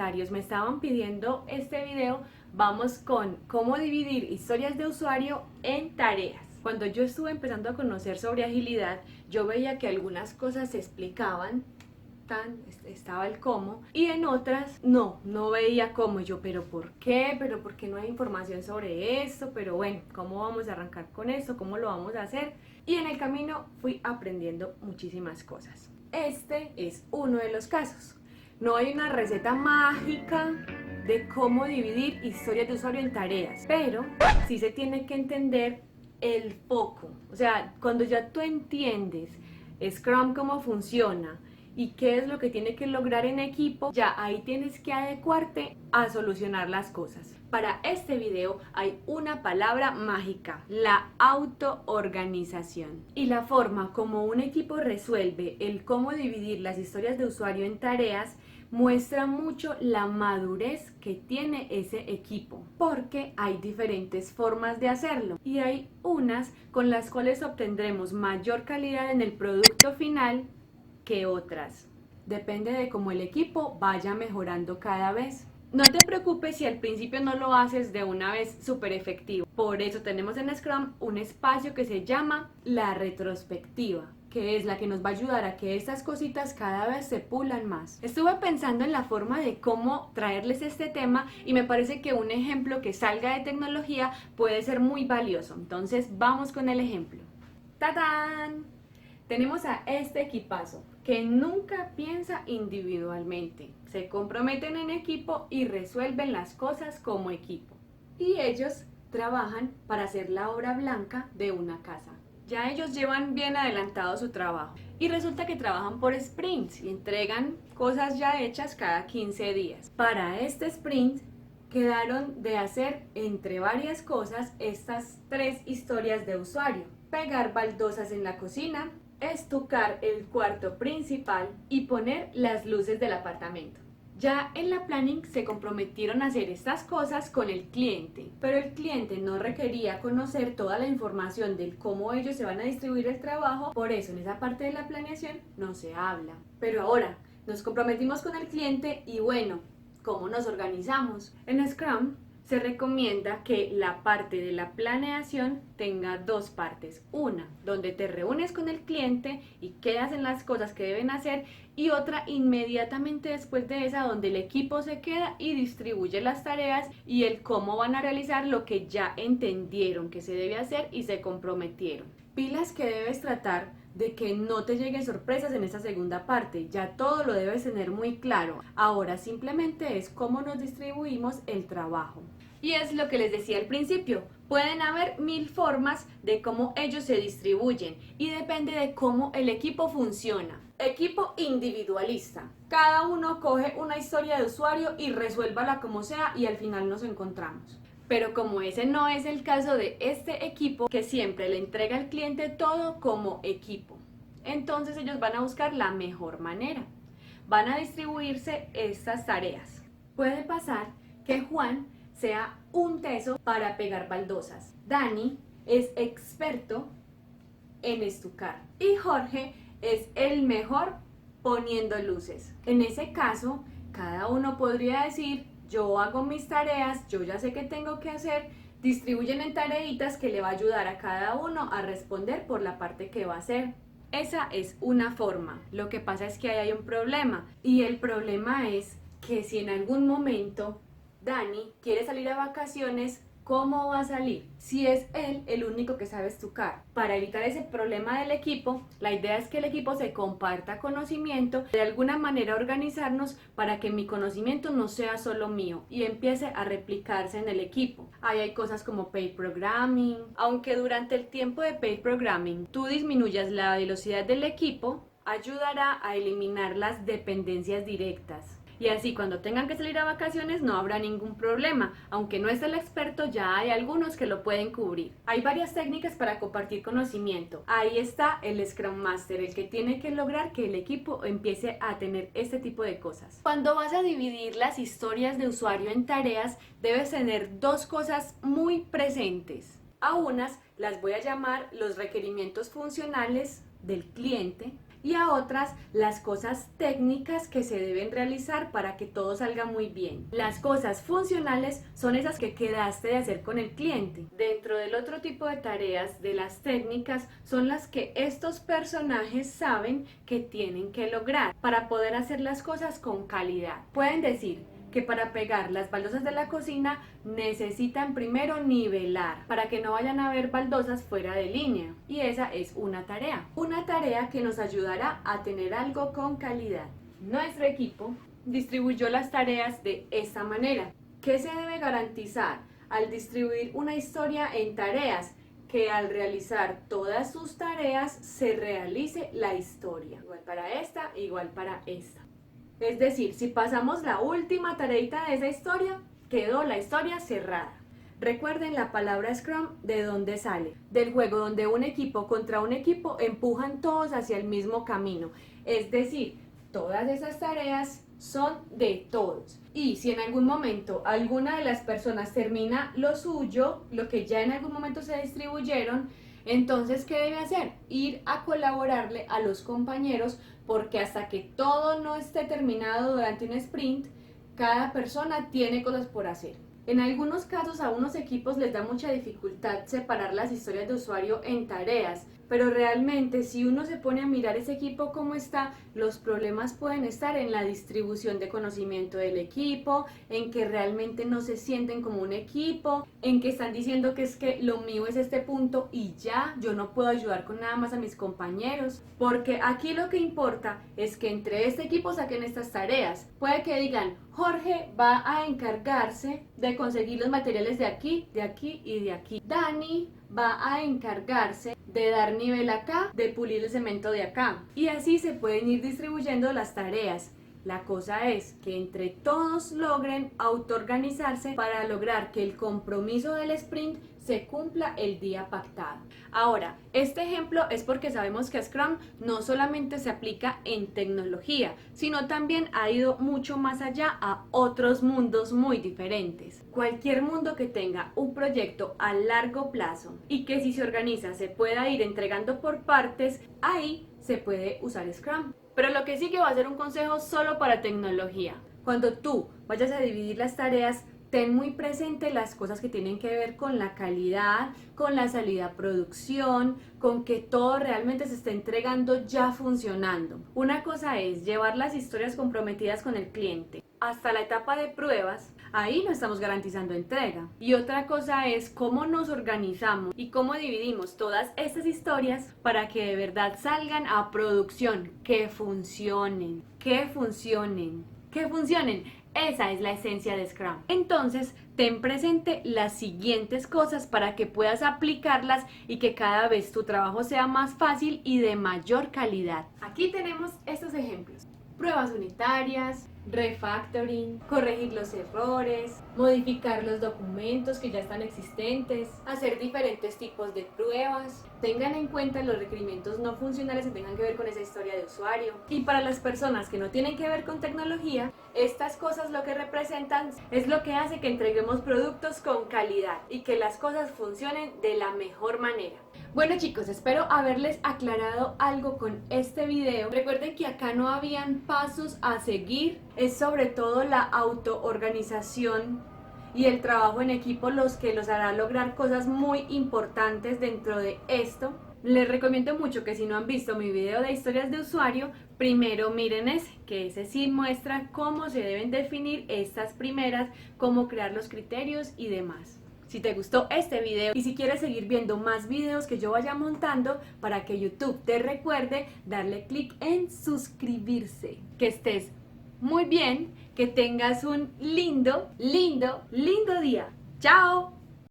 usuarios me estaban pidiendo este video, vamos con cómo dividir historias de usuario en tareas. Cuando yo estuve empezando a conocer sobre agilidad, yo veía que algunas cosas se explicaban, estaba el cómo, y en otras no veía cómo. Yo, ¿pero por qué? ¿Pero por qué no hay información sobre esto? Pero bueno, ¿cómo vamos a arrancar con esto? ¿Cómo lo vamos a hacer? Y en el camino fui aprendiendo muchísimas cosas. Este es uno de los casos. No hay una receta mágica de cómo dividir historias de usuario en tareas, pero sí se tiene que entender el foco. O sea, cuando ya tú entiendes Scrum cómo funciona y qué es lo que tiene que lograr en equipo, ya ahí tienes que adecuarte a solucionar las cosas. Para este video hay una palabra mágica: la autoorganización. Y la forma como un equipo resuelve el cómo dividir las historias de usuario en tareas muestra mucho la madurez que tiene ese equipo, porque hay diferentes formas de hacerlo y hay unas con las cuales obtendremos mayor calidad en el producto final que otras. Depende de cómo el equipo vaya mejorando cada vez. No te preocupes si al principio no lo haces de una vez súper efectivo. Por eso tenemos en Scrum un espacio que se llama la retrospectiva, que es la que nos va a ayudar a que estas cositas cada vez se pulan más. Estuve pensando en la forma de cómo traerles este tema y me parece que un ejemplo que salga de tecnología puede ser muy valioso. Entonces vamos con el ejemplo. ¡Tadán! Tenemos a este equipazo que nunca piensa individualmente, se comprometen en equipo y resuelven las cosas como equipo. Y ellos trabajan para hacer la obra blanca de una casa. Ya ellos llevan bien adelantado su trabajo y resulta que trabajan por sprints y entregan cosas ya hechas cada 15 días. Para este sprint quedaron de hacer, entre varias cosas, estas 3 historias de usuario: pegar baldosas en la cocina, estucar el cuarto principal y poner las luces del apartamento. Ya en la planning se comprometieron a hacer estas cosas con el cliente, pero el cliente no requería conocer toda la información del cómo ellos se van a distribuir el trabajo, por eso en esa parte de la planeación no se habla. Pero ahora nos comprometimos con el cliente y bueno, ¿cómo nos organizamos? En Scrum se recomienda que la parte de la planeación tenga 2 partes. Una, donde te reúnes con el cliente y quedas en las cosas que deben hacer, y otra inmediatamente después de esa, donde el equipo se queda y distribuye las tareas y el cómo van a realizar lo que ya entendieron que se debe hacer y se comprometieron. Pilas que debes tratar de que no te lleguen sorpresas en esta segunda parte, ya todo lo debes tener muy claro. Ahora simplemente es cómo nos distribuimos el trabajo. Y es lo que les decía al principio, pueden haber 1000 formas de cómo ellos se distribuyen y depende de cómo el equipo funciona. Equipo individualista: cada uno coge una historia de usuario y resuélvala como sea y al final nos encontramos. Pero como ese no es el caso de este equipo, que siempre le entrega al cliente todo como equipo, entonces ellos van a buscar la mejor manera. Van a distribuirse estas tareas. Puede pasar que Juan sea un teso para pegar baldosas, Dani es experto en estucar y Jorge es el mejor poniendo luces. En ese caso, cada uno podría decir: yo hago mis tareas, yo ya sé qué tengo que hacer, distribuyen en tareitas que le va a ayudar a cada uno a responder por la parte que va a hacer. Esa es una forma. Lo que pasa es que ahí hay un problema, y el problema es que si en algún momento Dani quiere salir a vacaciones, ¿cómo va a salir? Si es él el único que sabe estucar. Para evitar ese problema del equipo, la idea es que el equipo se comparta conocimiento, de alguna manera organizarnos para que mi conocimiento no sea solo mío y empiece a replicarse en el equipo. Ahí hay cosas como pair programming. Aunque durante el tiempo de pair programming tú disminuyas la velocidad del equipo, ayudará a eliminar las dependencias directas. Y así cuando tengan que salir a vacaciones no habrá ningún problema. Aunque no esté el experto, ya hay algunos que lo pueden cubrir. Hay varias técnicas para compartir conocimiento. Ahí está el Scrum Master, el que tiene que lograr que el equipo empiece a tener este tipo de cosas. Cuando vas a dividir las historias de usuario en tareas, debes tener 2 cosas muy presentes. A unas las voy a llamar los requerimientos funcionales del cliente y a otras las cosas técnicas que se deben realizar para que todo salga muy bien. Las cosas funcionales son esas que quedaste de hacer con el cliente. Dentro del otro tipo de tareas, de las técnicas, son las que estos personajes saben que tienen que lograr para poder hacer las cosas con calidad. Pueden decir que para pegar las baldosas de la cocina necesitan primero nivelar para que no vayan a haber baldosas fuera de línea, y esa es una tarea que nos ayudará a tener algo con calidad. Nuestro equipo distribuyó las tareas de esta manera. ¿Qué se debe garantizar al distribuir una historia en tareas? Que al realizar todas sus tareas se realice la historia, igual para esta, igual para esta. Es decir, si pasamos la última tareita de esa historia, quedó la historia cerrada. Recuerden la palabra Scrum, ¿de dónde sale? Del juego donde un equipo contra un equipo empujan todos hacia el mismo camino. Es decir, todas esas tareas son de todos. Y si en algún momento alguna de las personas termina lo suyo, lo que ya en algún momento se distribuyeron, entonces, ¿qué debe hacer? Ir a colaborarle a los compañeros, porque hasta que todo no esté terminado durante un sprint, cada persona tiene cosas por hacer. En algunos casos a unos equipos les da mucha dificultad separar las historias de usuario en tareas, pero realmente si uno se pone a mirar ese equipo cómo está, los problemas pueden estar en la distribución de conocimiento del equipo, en que realmente no se sienten como un equipo, en que están diciendo que es que lo mío es este punto y ya, yo no puedo ayudar con nada más a mis compañeros, porque aquí lo que importa es que entre este equipo saquen estas tareas. Puede que digan, Jorge va a encargarse de conseguir los materiales de aquí y de aquí. Dani va a encargarse de dar nivel acá, de pulir el cemento de acá. Y así se pueden ir distribuyendo las tareas. La cosa es que entre todos logren autoorganizarse para lograr que el compromiso del sprint se cumpla el día pactado. Ahora, este ejemplo es porque sabemos que Scrum no solamente se aplica en tecnología, sino también ha ido mucho más allá a otros mundos muy diferentes. Cualquier mundo que tenga un proyecto a largo plazo y que si se organiza se pueda ir entregando por partes, ahí se puede usar Scrum. Pero lo que sí que va a ser un consejo solo para tecnología. Cuando tú vayas a dividir las tareas, ten muy presente las cosas que tienen que ver con la calidad, con la salida a producción, con que todo realmente se esté entregando ya funcionando. Una cosa es llevar las historias comprometidas con el cliente hasta la etapa de pruebas, ahí no estamos garantizando entrega. Y otra cosa es cómo nos organizamos y cómo dividimos todas estas historias para que de verdad salgan a producción, que funcionen, que funcionen, que funcionen. Esa es la esencia de Scrum. Entonces, ten presente las siguientes cosas para que puedas aplicarlas y que cada vez tu trabajo sea más fácil y de mayor calidad. Aquí tenemos estos ejemplos. Pruebas unitarias, refactoring, corregir los errores, modificar los documentos que ya están existentes, hacer diferentes tipos de pruebas. Tengan en cuenta los requerimientos no funcionales que tengan que ver con esa historia de usuario. Y para las personas que no tienen que ver con tecnología, estas cosas lo que representan es lo que hace que entreguemos productos con calidad y que las cosas funcionen de la mejor manera. Bueno chicos, espero haberles aclarado algo con este video. Recuerden que acá no habían pasos a seguir, es sobre todo la autoorganización y el trabajo en equipo los que los hará lograr cosas muy importantes dentro de esto. Les recomiendo mucho que si no han visto mi video de historias de usuario, primero miren ese, que ese sí muestra cómo se deben definir estas primeras, cómo crear los criterios y demás. Si te gustó este video y si quieres seguir viendo más videos que yo vaya montando para que YouTube te recuerde, darle clic en suscribirse. Que estés muy bien, que tengas un lindo día. ¡Chao!